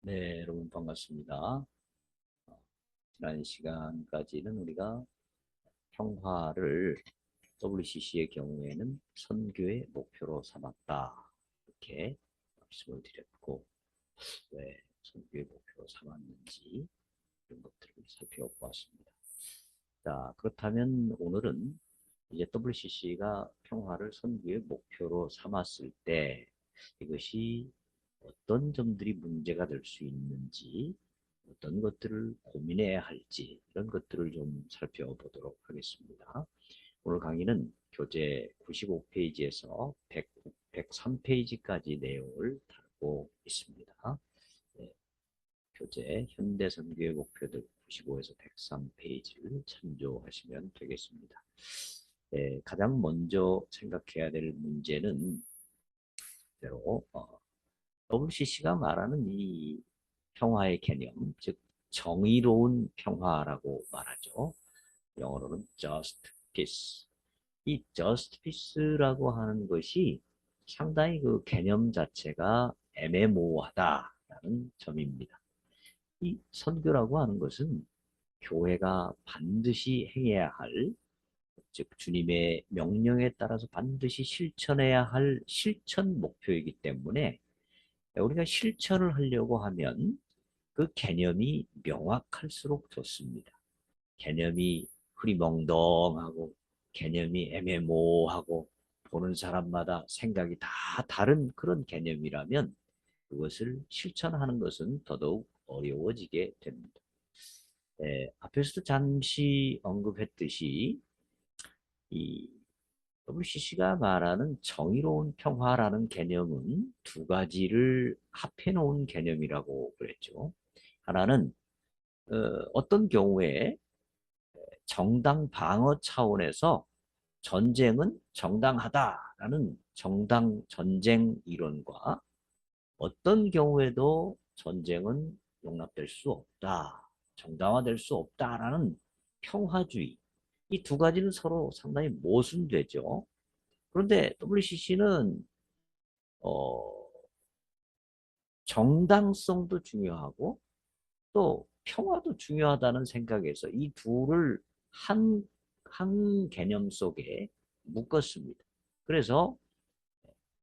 네, 여러분 반갑습니다. 지난 시간까지는 우리가 평화를 WCC의 경우에는 선교의 목표로 삼았다. 이렇게 말씀을 드렸고, 왜 선교의 목표로 삼았는지 이런 것들을 살펴보았습니다. 자, 그렇다면 오늘은 이제 WCC가 평화를 선교의 목표로 삼았을 때 이것이 어떤 점들이 문제가 될 수 있는지, 어떤 것들을 고민해야 할지 이런 것들을 좀 살펴보도록 하겠습니다. 오늘 강의는 교재 95페이지에서 103페이지까지 내용을 다루고 있습니다. 네, 교재 현대선교의 목표들 95에서 103페이지를 참조하시면 되겠습니다. 네, 가장 먼저 생각해야 될 문제는 대로 WCC가 말하는 이 평화의 개념, 즉 정의로운 평화라고 말하죠. 영어로는 just peace. 이 just peace라고 하는 것이 상당히 그 개념 자체가 애매모호하다라는 점입니다. 이 선교라고 하는 것은 교회가 반드시 행해야 할, 즉 주님의 명령에 따라서 반드시 실천해야 할 실천 목표이기 때문에 우리가 실천을 하려고 하면 그 개념이 명확할수록 좋습니다. 개념이 흐리멍덩하고 개념이 애매모호하고 보는 사람마다 생각이 다 다른 그런 개념이라면 그것을 실천하는 것은 더더욱 어려워지게 됩니다. 앞에서도 잠시 언급했듯이 이 WCC가 말하는 정의로운 평화라는 개념은 두 가지를 합해 놓은 개념이라고 그랬죠. 하나는 어떤 경우에 정당 방어 차원에서 전쟁은 정당하다라는 정당 전쟁 이론과 어떤 경우에도 전쟁은 용납될 수 없다, 정당화될 수 없다라는 평화주의, 이 두 가지는 서로 상당히 모순되죠. 그런데 WCC는 정당성도 중요하고 또 평화도 중요하다는 생각에서 이 둘을 한 개념 속에 묶었습니다. 그래서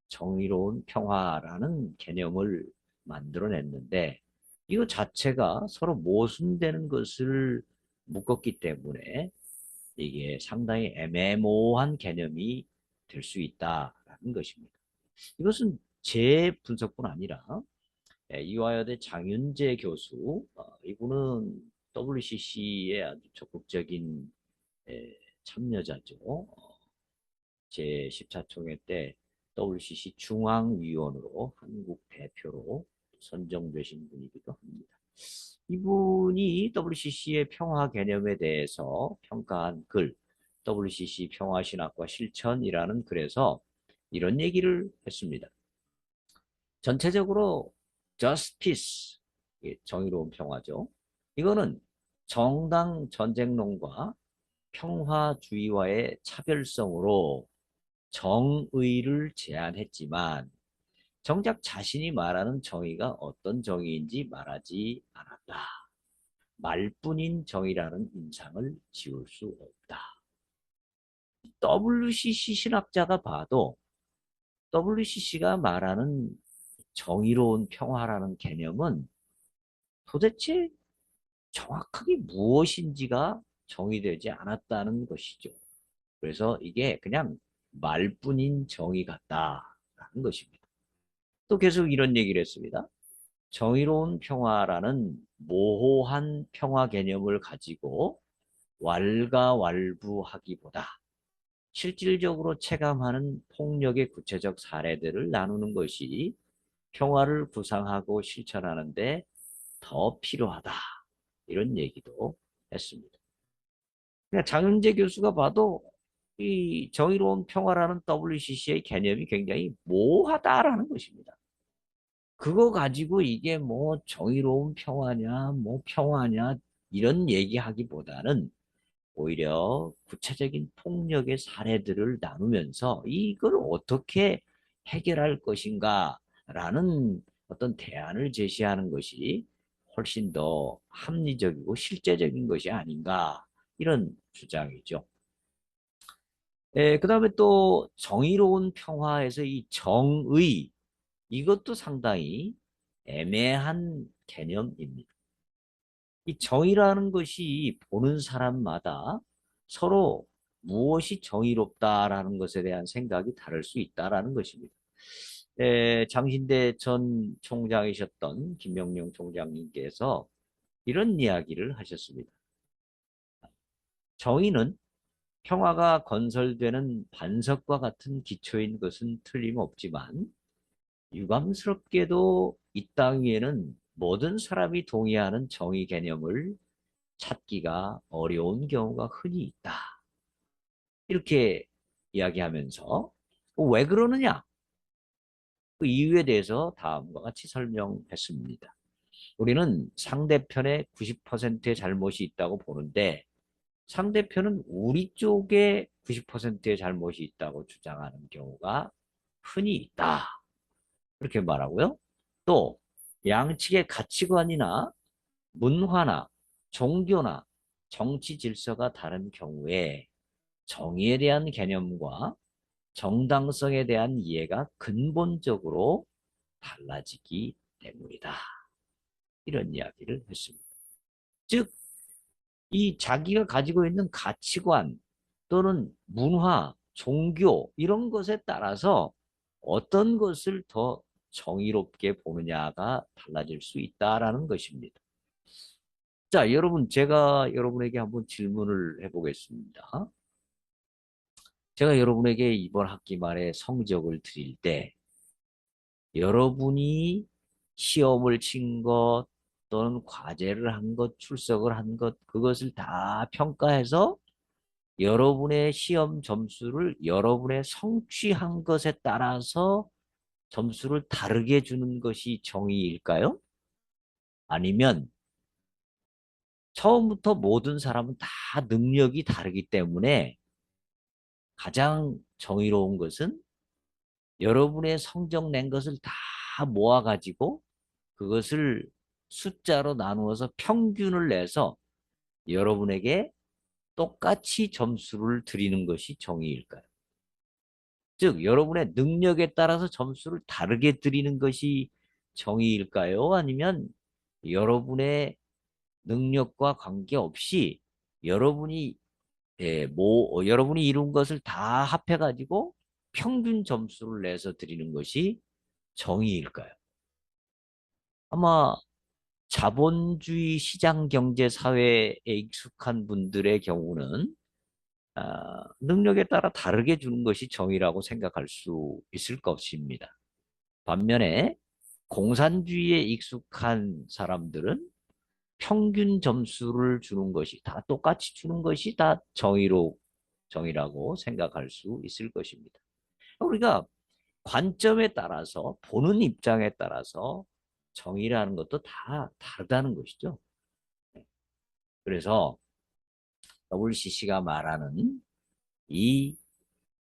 정의로운 평화라는 개념을 만들어냈는데 이거 자체가 서로 모순되는 것을 묶었기 때문에 이게 상당히 애매모호한 개념이 될 수 있다라는 것입니다. 이것은 제 분석뿐 아니라 이화여대 장윤재 교수, 이분은 WCC의 아주 적극적인 참여자죠. 제14총회 때 WCC 중앙위원으로 한국 대표로 선정되신 분이기도 합니다. 이분이 WCC의 평화 개념에 대해서 평가한 글, WCC 평화신학과 실천이라는 글에서 이런 얘기를 했습니다. 전체적으로 just peace, 정의로운 평화죠. 이거는 정당 전쟁론과 평화주의와의 차별성으로 정의를 제안했지만 정작 자신이 말하는 정의가 어떤 정의인지 말하지 않았다. 말뿐인 정의라는 인상을 지울 수 없다. WCC 신학자가 봐도 WCC가 말하는 정의로운 평화라는 개념은 도대체 정확하게 무엇인지가 정의되지 않았다는 것이죠. 그래서 이게 그냥 말뿐인 정의 같다라는 것입니다. 또 계속 이런 얘기를 했습니다. 정의로운 평화라는 모호한 평화 개념을 가지고 왈가왈부하기보다 실질적으로 체감하는 폭력의 구체적 사례들을 나누는 것이 평화를 구상하고 실천하는 데 더 필요하다. 이런 얘기도 했습니다. 그냥 장윤재 교수가 봐도 이 정의로운 평화라는 WCC의 개념이 굉장히 모호하다라는 것입니다. 그거 가지고 이게 뭐 정의로운 평화냐, 뭐 평화냐, 이런 얘기하기보다는 오히려 구체적인 폭력의 사례들을 나누면서 이걸 어떻게 해결할 것인가라는 어떤 대안을 제시하는 것이 훨씬 더 합리적이고 실제적인 것이 아닌가 이런 주장이죠. 그다음에 또 정의로운 평화에서 이 정의 이것도 상당히 애매한 개념입니다. 이 정의라는 것이 보는 사람마다 서로 무엇이 정의롭다라는 것에 대한 생각이 다를 수 있다라는 것입니다. 장신대 전 총장이셨던 김명룡 총장님께서 이런 이야기를 하셨습니다. 정의는 평화가 건설되는 반석과 같은 기초인 것은 틀림없지만 유감스럽게도 이 땅 위에는 모든 사람이 동의하는 정의 개념을 찾기가 어려운 경우가 흔히 있다. 이렇게 이야기하면서 왜 그러느냐? 그 이유에 대해서 다음과 같이 설명했습니다. 우리는 상대편의 90%의 잘못이 있다고 보는데 상대편은 우리 쪽에 90%의 잘못이 있다고 주장하는 경우가 흔히 있다. 그렇게 말하고요. 또 양측의 가치관이나 문화나 종교나 정치 질서가 다른 경우에 정의에 대한 개념과 정당성에 대한 이해가 근본적으로 달라지기 때문이다. 이런 이야기를 했습니다. 즉, 이 자기가 가지고 있는 가치관 또는 문화, 종교 이런 것에 따라서 어떤 것을 더 정의롭게 보느냐가 달라질 수 있다라는 것입니다. 자, 여러분, 제가 여러분에게 한번 질문을 해보겠습니다. 제가 여러분에게 이번 학기 말에 성적을 드릴 때 여러분이 시험을 친 것 또는 과제를 한 것, 출석을 한 것, 그것을 다 평가해서 여러분의 시험 점수를 여러분의 성취한 것에 따라서 점수를 다르게 주는 것이 정의일까요? 아니면 처음부터 모든 사람은 다 능력이 다르기 때문에 가장 정의로운 것은 여러분의 성적 낸 것을 다 모아가지고 그것을 숫자로 나누어서 평균을 내서 여러분에게 똑같이 점수를 드리는 것이 정의일까요? 즉, 여러분의 능력에 따라서 점수를 다르게 드리는 것이 정의일까요? 아니면 여러분의 능력과 관계없이 여러분이 여러분이 이룬 것을 다 합해가지고 평균 점수를 내서 드리는 것이 정의일까요? 아마 자본주의 시장 경제 사회에 익숙한 분들의 경우는 능력에 따라 다르게 주는 것이 정의라고 생각할 수 있을 것입니다. 반면에 공산주의에 익숙한 사람들은 평균 점수를 주는 것이 다 똑같이 주는 것이 다 정의라고 생각할 수 있을 것입니다. 우리가 관점에 따라서 보는 입장에 따라서 정의라는 것도 다 다르다는 것이죠. 그래서 WCC가 말하는 이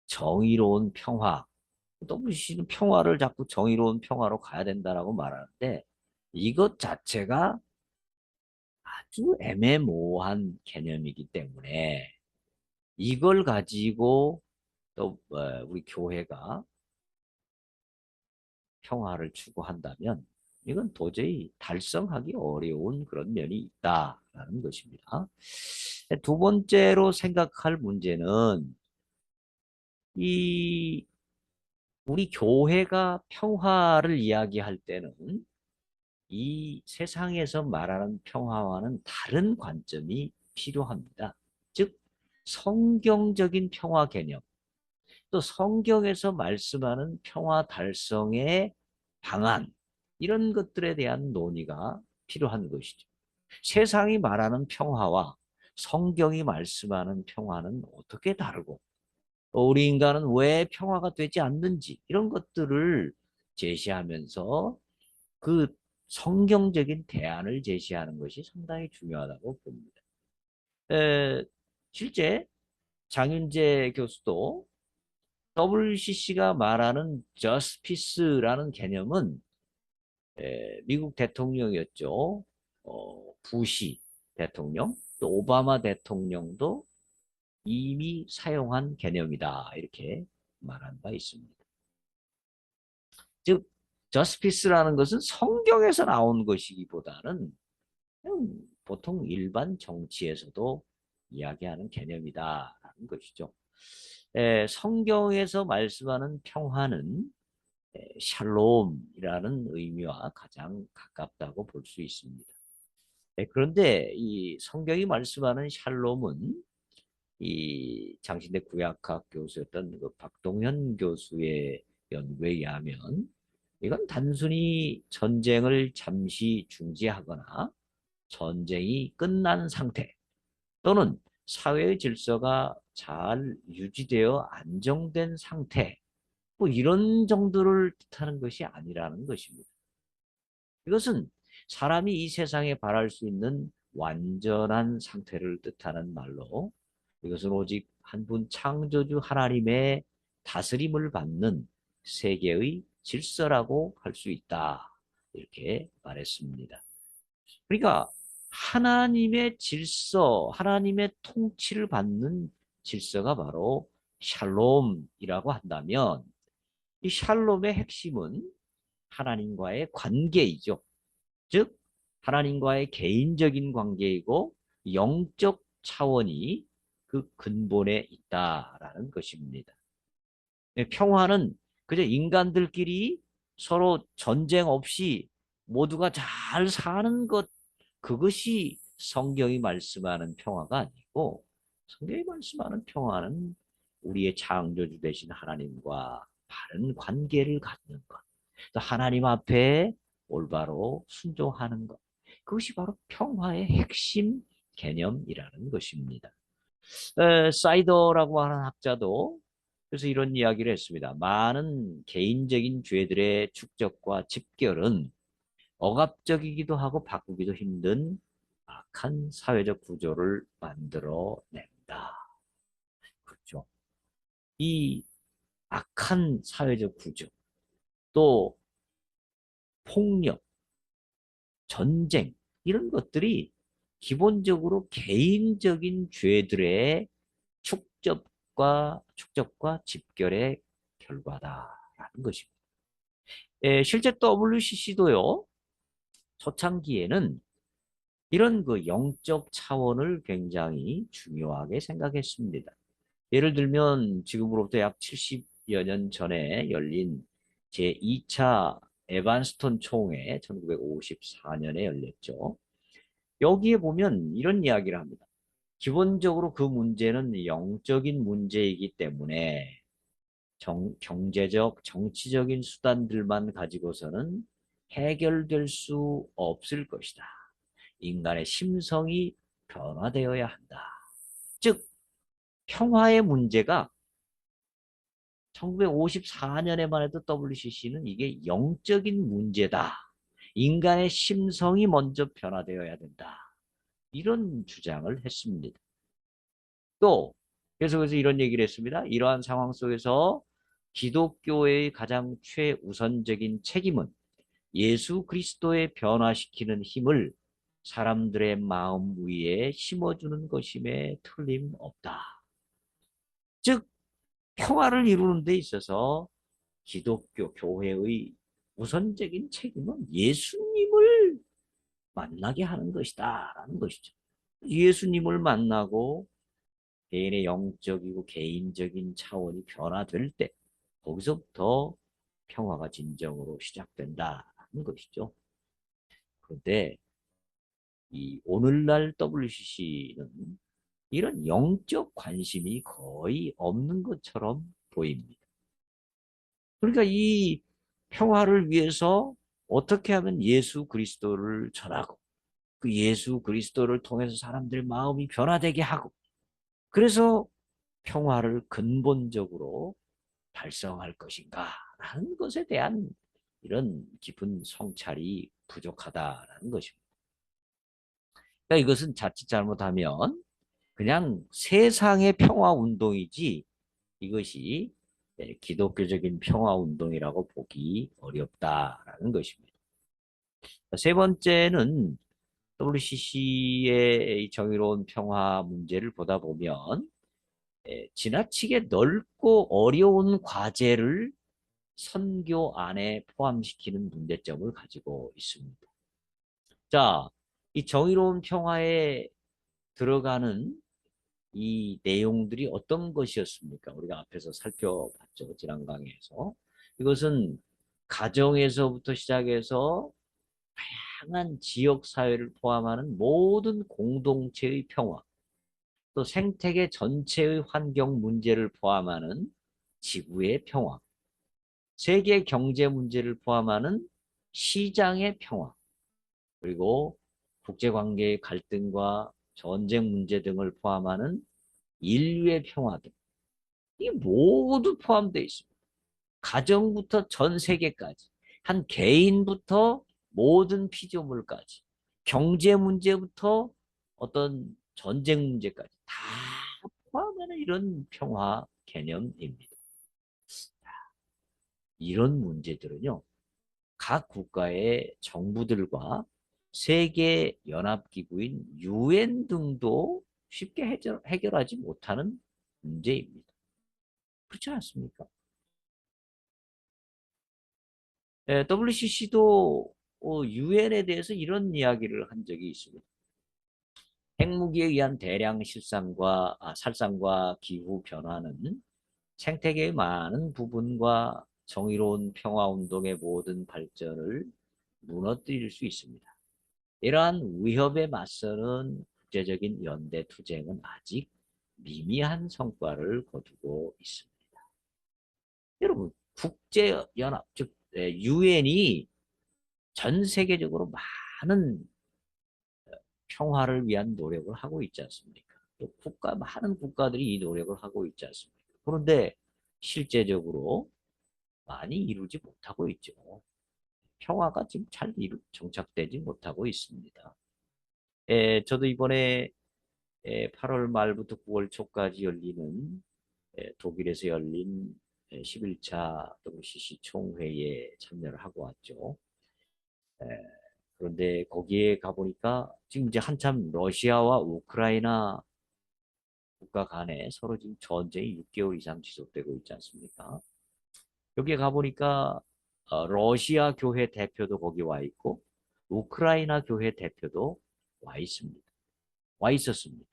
정의로운 평화, WCC는 평화를 자꾸 정의로운 평화로 가야 된다라고 말하는데 이것 자체가 아주 애매모호한 개념이기 때문에 이걸 가지고 또 우리 교회가 평화를 추구한다면 이건 도저히 달성하기 어려운 그런 면이 있다라는 것입니다. 두 번째로 생각할 문제는 이 우리 교회가 평화를 이야기할 때는 이 세상에서 말하는 평화와는 다른 관점이 필요합니다. 즉 성경적인 평화 개념, 또 성경에서 말씀하는 평화 달성의 방안 이런 것들에 대한 논의가 필요한 것이죠. 세상이 말하는 평화와 성경이 말씀하는 평화는 어떻게 다르고 우리 인간은 왜 평화가 되지 않는지 이런 것들을 제시하면서 그 성경적인 대안을 제시하는 것이 상당히 중요하다고 봅니다. 실제 장윤재 교수도 WCC가 말하는 저스티스라는 개념은 미국 대통령이었죠. 부시 대통령, 또 오바마 대통령도 이미 사용한 개념이다. 이렇게 말한 바 있습니다. 즉, 저스피스라는 것은 성경에서 나온 것이기보다는 그냥 보통 일반 정치에서도 이야기하는 개념이다라는 것이죠. 성경에서 말씀하는 평화는 샬롬이라는 의미와 가장 가깝다고 볼 수 있습니다. 그런데 이 성경이 말씀하는 샬롬은 이 장신대 구약학 교수였던 그 박동현 교수의 연구에 의하면 이건 단순히 전쟁을 잠시 중지하거나 전쟁이 끝난 상태 또는 사회의 질서가 잘 유지되어 안정된 상태 뭐 이런 정도를 뜻하는 것이 아니라는 것입니다. 이것은 사람이 이 세상에 바랄 수 있는 완전한 상태를 뜻하는 말로 이것은 오직 한 분 창조주 하나님의 다스림을 받는 세계의 질서라고 할 수 있다. 이렇게 말했습니다. 그러니까 하나님의 질서, 하나님의 통치를 받는 질서가 바로 샬롬이라고 한다면 이 샬롬의 핵심은 하나님과의 관계이죠. 즉 하나님과의 개인적인 관계이고 영적 차원이 그 근본에 있다라는 것입니다. 평화는 그저 인간들끼리 서로 전쟁 없이 모두가 잘 사는 것 그것이 성경이 말씀하는 평화가 아니고 성경이 말씀하는 평화는 우리의 창조주 되신 하나님과 바른 관계를 갖는 것. 또 하나님 앞에 올바로 순종하는 것. 그것이 바로 평화의 핵심 개념이라는 것입니다. 사이더라고 하는 학자도 그래서 이런 이야기를 했습니다. 많은 개인적인 죄들의 축적과 집결은 억압적이기도 하고 바꾸기도 힘든 악한 사회적 구조를 만들어낸다. 그렇죠. 이 악한 사회적 구조, 또 폭력, 전쟁 이런 것들이 기본적으로 개인적인 죄들의 축적과 집결의 결과다라는 것입니다. 실제 WCC도요. 초창기에는 이런 그 영적 차원을 굉장히 중요하게 생각했습니다. 예를 들면 지금으로부터 약 70여 년 전에 열린 제2차 에반스턴 총회 1954년에 열렸죠. 여기에 보면 이런 이야기를 합니다. 기본적으로 그 문제는 영적인 문제이기 때문에 경제적, 정치적인 수단들만 가지고서는 해결될 수 없을 것이다. 인간의 심성이 변화되어야 한다. 즉, 평화의 문제가 1954년에만 해도 WCC는 이게 영적인 문제다. 인간의 심성이 먼저 변화되어야 된다. 이런 주장을 했습니다. 또 계속해서 이런 얘기를 했습니다. 이러한 상황 속에서 기독교의 가장 최우선적인 책임은 예수 그리스도의 변화시키는 힘을 사람들의 마음 위에 심어주는 것임에 틀림없다. 즉 평화를 이루는 데 있어서 기독교 교회의 우선적인 책임은 예수님을 만나게 하는 것이다 라는 것이죠. 예수님을 만나고 개인의 영적이고 개인적인 차원이 변화될 때 거기서부터 평화가 진정으로 시작된다는 것이죠. 그런데 이 오늘날 WCC는 이런 영적 관심이 거의 없는 것처럼 보입니다. 그러니까 이 평화를 위해서 어떻게 하면 예수 그리스도를 전하고 그 예수 그리스도를 통해서 사람들 마음이 변화되게 하고 그래서 평화를 근본적으로 달성할 것인가 라는 것에 대한 이런 깊은 성찰이 부족하다라는 것입니다. 그러니까 이것은 자칫 잘못하면 그냥 세상의 평화 운동이지 이것이 기독교적인 평화 운동이라고 보기 어렵다라는 것입니다. 세 번째는 WCC의 정의로운 평화 문제를 보다 보면 지나치게 넓고 어려운 과제를 선교 안에 포함시키는 문제점을 가지고 있습니다. 자, 이 정의로운 평화에 들어가는 이 내용들이 어떤 것이었습니까? 우리가 앞에서 살펴봤죠. 지난 강의에서. 이것은 가정에서부터 시작해서 다양한 지역 사회를 포함하는 모든 공동체의 평화, 또 생태계 전체의 환경 문제를 포함하는 지구의 평화, 세계 경제 문제를 포함하는 시장의 평화, 그리고 국제관계의 갈등과 전쟁 문제 등을 포함하는 인류의 평화 등, 이 모두 포함되어 있습니다. 가정부터 전 세계까지, 한 개인부터 모든 피조물까지, 경제 문제부터 어떤 전쟁 문제까지 다 포함하는 이런 평화 개념입니다. 이런 문제들은요, 각 국가의 정부들과 세계 연합기구인 UN 등도 쉽게 해결하지 못하는 문제입니다. 그렇지 않습니까? WCC도 UN에 대해서 이런 이야기를 한 적이 있습니다. 핵무기에 의한 대량 살상과 기후 변화는 생태계의 많은 부분과 정의로운 평화운동의 모든 발전을 무너뜨릴 수 있습니다. 이러한 위협에 맞서는 국제적인 연대 투쟁은 아직 미미한 성과를 거두고 있습니다. 여러분, 국제연합, 즉 UN이 전 세계적으로 많은 평화를 위한 노력을 하고 있지 않습니까? 또 많은 국가들이 이 노력을 하고 있지 않습니까? 그런데 실제적으로 많이 이루지 못하고 있죠. 평화가 지금 잘 정착되지 못하고 있습니다. 저도 이번에 8월 말부터 9월 초까지 열리는 독일에서 열린 11차 WCC 총회에 참여를 하고 왔죠. 에, 그런데 거기에 가보니까 지금 이제 한참 러시아와 우크라이나 국가 간에 서로 지금 전쟁이 6개월 이상 지속되고 있지 않습니까? 여기에 가보니까 러시아 교회 대표도 거기 와 있고 우크라이나 교회 대표도 와 있습니다. 와 있었습니다.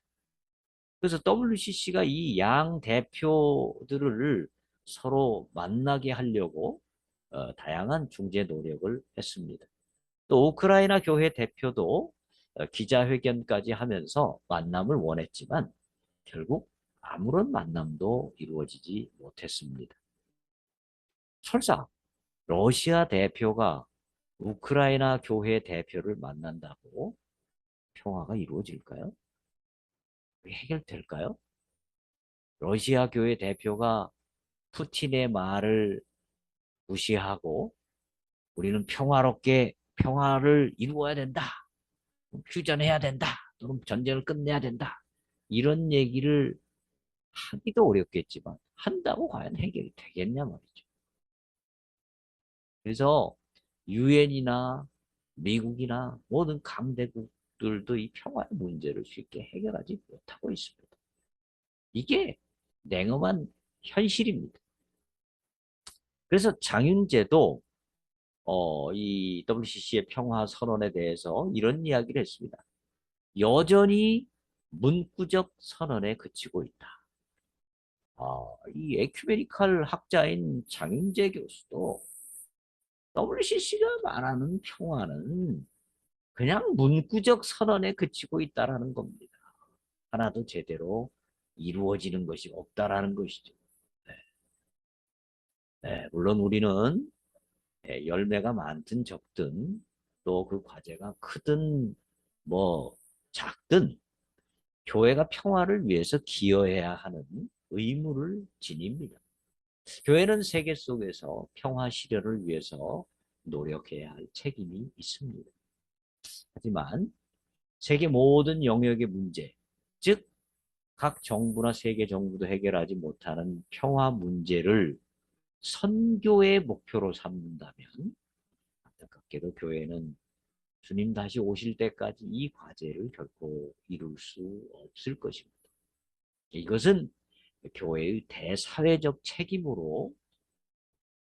그래서 WCC가 이 양 대표들을 서로 만나게 하려고 다양한 중재 노력을 했습니다. 또 우크라이나 교회 대표도 기자회견까지 하면서 만남을 원했지만 결국 아무런 만남도 이루어지지 못했습니다. 설사 러시아 대표가 우크라이나 교회 대표를 만난다고 평화가 이루어질까요? 해결될까요? 러시아 교회 대표가 푸틴의 말을 무시하고 우리는 평화롭게 평화를 이루어야 된다. 휴전해야 된다. 또는 전쟁을 끝내야 된다. 이런 얘기를 하기도 어렵겠지만 한다고 과연 해결이 되겠냐 말이죠. 그래서 유엔이나 미국이나 모든 강대국들도 이 평화의 문제를 쉽게 해결하지 못하고 있습니다. 이게 냉엄한 현실입니다. 그래서 장윤재도 이 WCC의 평화 선언에 대해서 이런 이야기를 했습니다. 여전히 문구적 선언에 그치고 있다. 이 에큐메니칼 학자인 장윤재 교수도 WCC가 말하는 평화는 그냥 문구적 선언에 그치고 있다라는 겁니다. 하나도 제대로 이루어지는 것이 없다라는 것이죠. 네. 네, 물론 우리는 열매가 많든 적든 또 그 과제가 크든 뭐 작든 교회가 평화를 위해서 기여해야 하는 의무를 지닙니다. 교회는 세계 속에서 평화 실현을 위해서 노력해야 할 책임이 있습니다. 하지만 세계 모든 영역의 문제, 즉 각 정부나 세계 정부도 해결하지 못하는 평화 문제를 선교의 목표로 삼는다면 안타깝게도 교회는 주님 다시 오실 때까지 이 과제를 결코 이룰 수 없을 것입니다. 이것은 교회의 대사회적 책임으로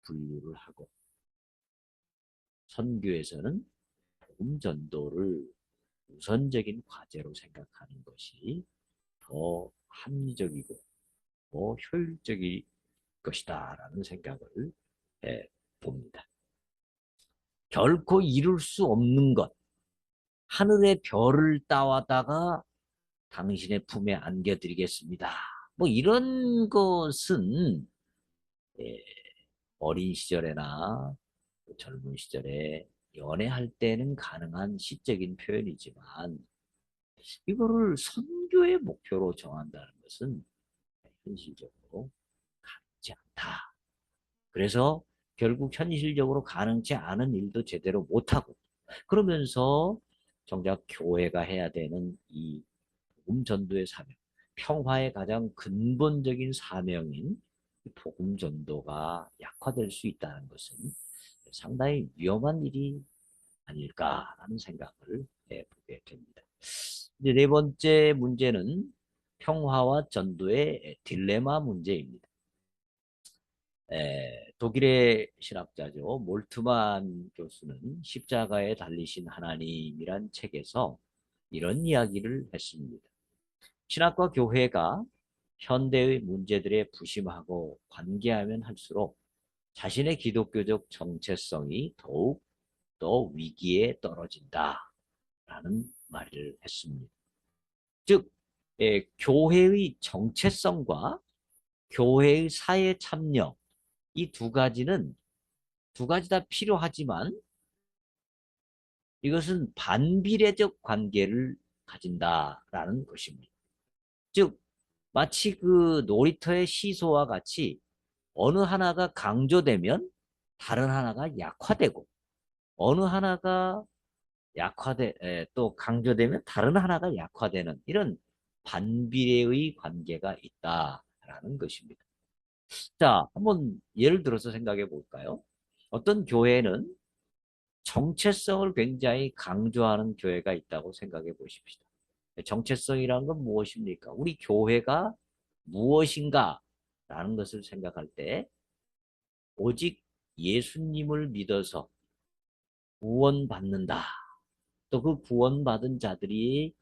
분류를 하고 선교에서는 복음 전도를 우선적인 과제로 생각하는 것이 더 합리적이고 더 효율적일 것이다라는 생각을 봅니다. 결코 이룰 수 없는 것, 하늘의 별을 따와다가 당신의 품에 안겨드리겠습니다. 뭐 이런 것은 예, 어린 시절에나 젊은 시절에 연애할 때는 가능한 시적인 표현이지만 이거를 선교의 목표로 정한다는 것은 현실적으로 가능치 않다. 그래서 결국 현실적으로 가능치 않은 일도 제대로 못하고 그러면서 정작 교회가 해야 되는 이 복음 전도의 사명, 평화의 가장 근본적인 사명인 복음 전도가 약화될 수 있다는 것은 상당히 위험한 일이 아닐까라는 생각을 해보게 됩니다. 이제 네 번째 문제는 평화와 전도의 딜레마 문제입니다. 독일의 신학자죠. 몰트만 교수는 십자가에 달리신 하나님이란 책에서 이런 이야기를 했습니다. 신학과 교회가 현대의 문제들에 부심하고 관계하면 할수록 자신의 기독교적 정체성이 더욱 더 위기에 떨어진다라는 말을 했습니다. 즉, 교회의 정체성과 교회의 사회 참여 이 두 가지 다 필요하지만 이것은 반비례적 관계를 가진다라는 것입니다. 즉, 마치 그 놀이터의 시소와 같이 어느 하나가 강조되면 다른 하나가 약화되고 어느 하나가 또 강조되면 다른 하나가 약화되는 이런 반비례의 관계가 있다라는 것입니다. 자, 한번 예를 들어서 생각해 볼까요? 어떤 교회는 정체성을 굉장히 강조하는 교회가 있다고 생각해 보십시다. 정체성이라는 건 무엇입니까? 우리 교회가 무엇인가? 라는 것을 생각할 때 오직 예수님을 믿어서 구원받는다. 또 그 구원받은 자들이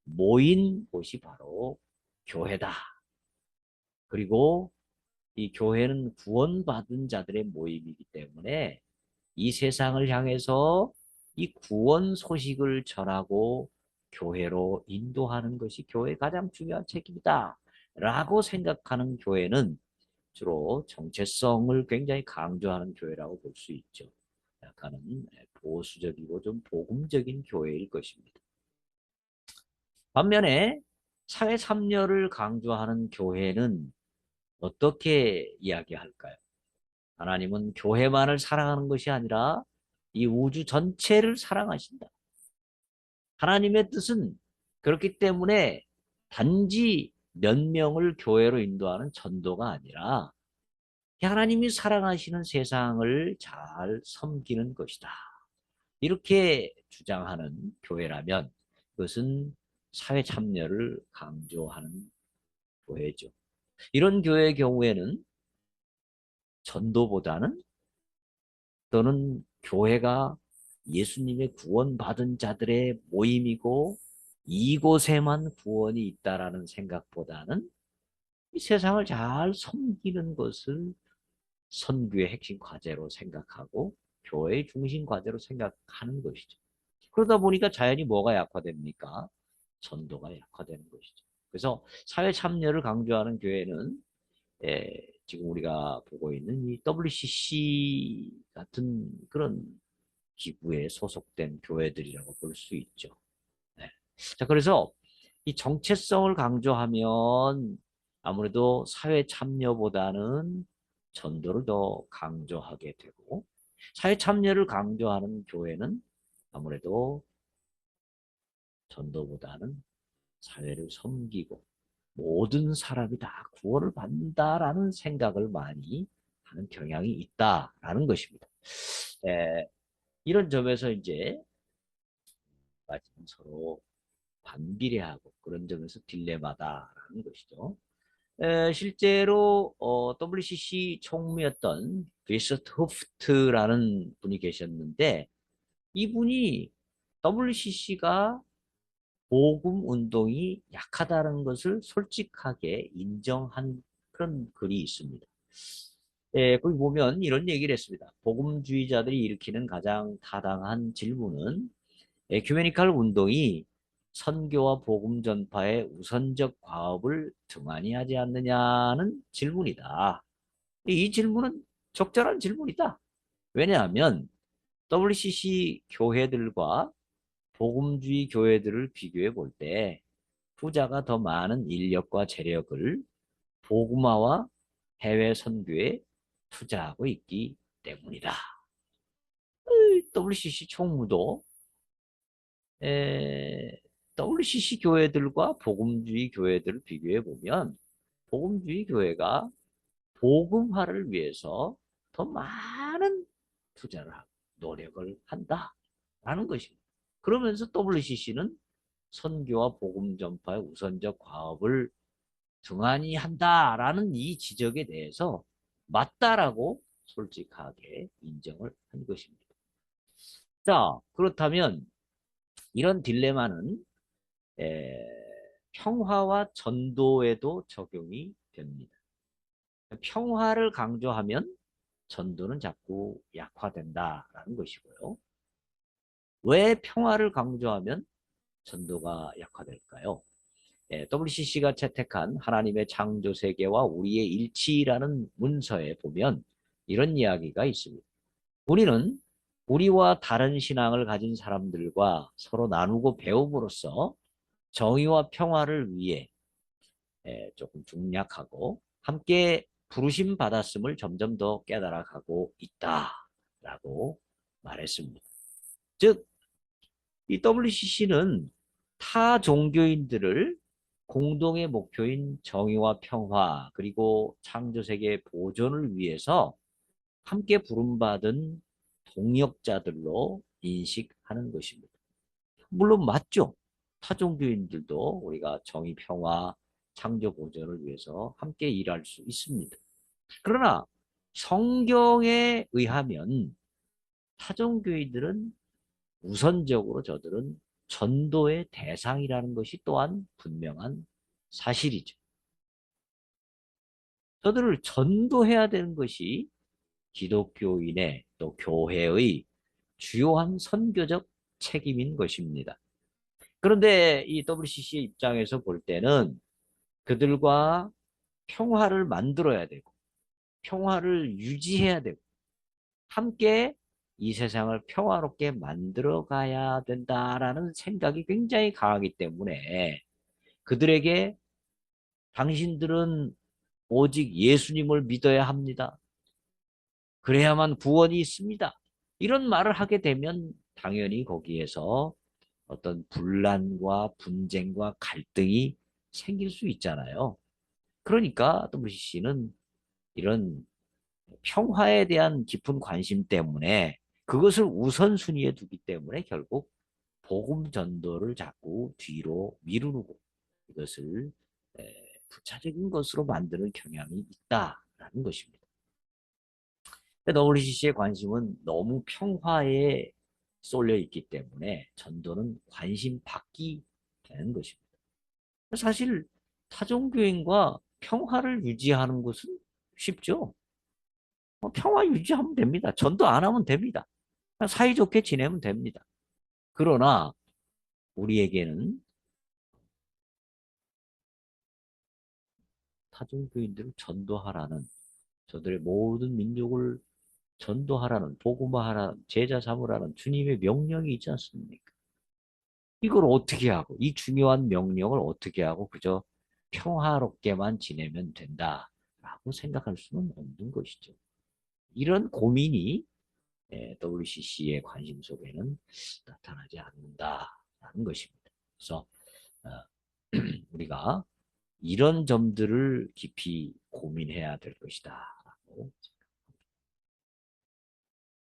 모인 곳이 바로 교회다. 그리고 이 교회는 구원받은 자들의 모임이기 때문에 이 세상을 향해서 이 구원 소식을 전하고 교회로 인도하는 것이 교회의 가장 중요한 책임이다. 라고 생각하는 교회는 주로 정체성을 굉장히 강조하는 교회라고 볼 수 있죠. 약간은 보수적이고 좀 복음적인 교회일 것입니다. 반면에 사회 참여를 강조하는 교회는 어떻게 이야기할까요? 하나님은 교회만을 사랑하는 것이 아니라 이 우주 전체를 사랑하신다. 하나님의 뜻은 그렇기 때문에 단지 몇 명을 교회로 인도하는 전도가 아니라 하나님이 사랑하시는 세상을 잘 섬기는 것이다. 이렇게 주장하는 교회라면 그것은 사회 참여를 강조하는 교회죠. 이런 교회의 경우에는 전도보다는 또는 교회가 예수님의 구원받은 자들의 모임이고 이곳에만 구원이 있다라는 생각보다는 이 세상을 잘 섬기는 것을 선교의 핵심 과제로 생각하고 교회의 중심 과제로 생각하는 것이죠. 그러다 보니까 자연히 뭐가 약화됩니까? 전도가 약화되는 것이죠. 그래서 사회 참여를 강조하는 교회는 지금 우리가 보고 있는 이 WCC 같은 그런 기구에 소속된 교회들이라고 볼 수 있죠. 네. 자, 그래서 이 정체성을 강조하면 아무래도 사회 참여보다는 전도를 더 강조하게 되고 사회 참여를 강조하는 교회는 아무래도 전도보다는 사회를 섬기고 모든 사람이 다 구원을 받는다라는 생각을 많이 하는 경향이 있다라는 것입니다. 이런 점에서 이제 것까지는 서로 반비례하고 그런 점에서 딜레마다라는 것이죠. 실제로 WCC 총무였던 비서트 호프트라는 분이 계셨는데 이분이 WCC가 보금 운동이 약하다는 것을 솔직하게 인정한 그런 글이 있습니다. 거기 보면 이런 얘기를 했습니다. 복음주의자들이 일으키는 가장 타당한 질문은 에큐메니칼 운동이 선교와 복음 전파의 우선적 과업을 등한히 하지 않느냐는 질문이다. 이 질문은 적절한 질문이다. 왜냐하면 WCC 교회들과 복음주의 교회들을 비교해 볼 때 후자가 더 많은 인력과 재력을 복음화와 해외 선교에 투자하고 있기 때문이다. WCC 총무도 WCC 교회들과 복음주의 교회들을 비교해 보면 복음주의 교회가 복음화를 위해서 더 많은 투자를 하고 노력을 한다라는 것입니다. 그러면서 WCC는 선교와 복음 전파의 우선적 과업을 등한히 한다라는 이 지적에 대해서 맞다라고 솔직하게 인정을 한 것입니다. 자, 그렇다면 이런 딜레마는 평화와 전도에도 적용이 됩니다. 평화를 강조하면 전도는 자꾸 약화된다라는 것이고요. 왜 평화를 강조하면 전도가 약화될까요? WCC가 채택한 하나님의 창조 세계와 우리의 일치라는 문서에 보면 이런 이야기가 있습니다. 우리는 우리와 다른 신앙을 가진 사람들과 서로 나누고 배움으로써 정의와 평화를 위해 조금 중략하고 함께 부르심 받았음을 점점 더 깨달아가고 있다라고 말했습니다. 즉, 이 WCC는 타 종교인들을 공동의 목표인 정의와 평화 그리고 창조세계 보존을 위해서 함께 부름받은 동역자들로 인식하는 것입니다. 물론 맞죠. 타종교인들도 우리가 정의, 평화, 창조 보존을 위해서 함께 일할 수 있습니다. 그러나 성경에 의하면 타종교인들은 우선적으로 저들은 전도의 대상이라는 것이 또한 분명한 사실이죠. 저들을 전도해야 되는 것이 기독교인의 또 교회의 주요한 선교적 책임인 것입니다. 그런데 이 WCC의 입장에서 볼 때는 그들과 평화를 만들어야 되고 평화를 유지해야 되고 함께 이 세상을 평화롭게 만들어 가야 된다라는 생각이 굉장히 강하기 때문에 그들에게 당신들은 오직 예수님을 믿어야 합니다. 그래야만 구원이 있습니다. 이런 말을 하게 되면 당연히 거기에서 어떤 분란과 분쟁과 갈등이 생길 수 있잖아요. 그러니까 WCC는 이런 평화에 대한 깊은 관심 때문에 그것을 우선순위에 두기 때문에 결국 복음 전도를 자꾸 뒤로 미루고 이것을 부차적인 것으로 만드는 경향이 있다라는 것입니다. WCC의 관심은 너무 평화에 쏠려 있기 때문에 전도는 관심 밖이 되는 것입니다. 사실 타종교인과 평화를 유지하는 것은 쉽죠. 평화 유지하면 됩니다. 전도 안 하면 됩니다. 사이좋게 지내면 됩니다. 그러나 우리에게는 타종교인들을 전도하라는 저들의 모든 민족을 전도하라는 복음화하라는 제자 삼으라는 주님의 명령이 있지 않습니까? 이걸 어떻게 하고 이 중요한 명령을 어떻게 하고 그저 평화롭게만 지내면 된다라고 생각할 수는 없는 것이죠. 이런 고민이 WCC의 관심 속에는 나타나지 않는다라는 것입니다. 그래서 어, 우리가 이런 점들을 깊이 고민해야 될 것이다 라고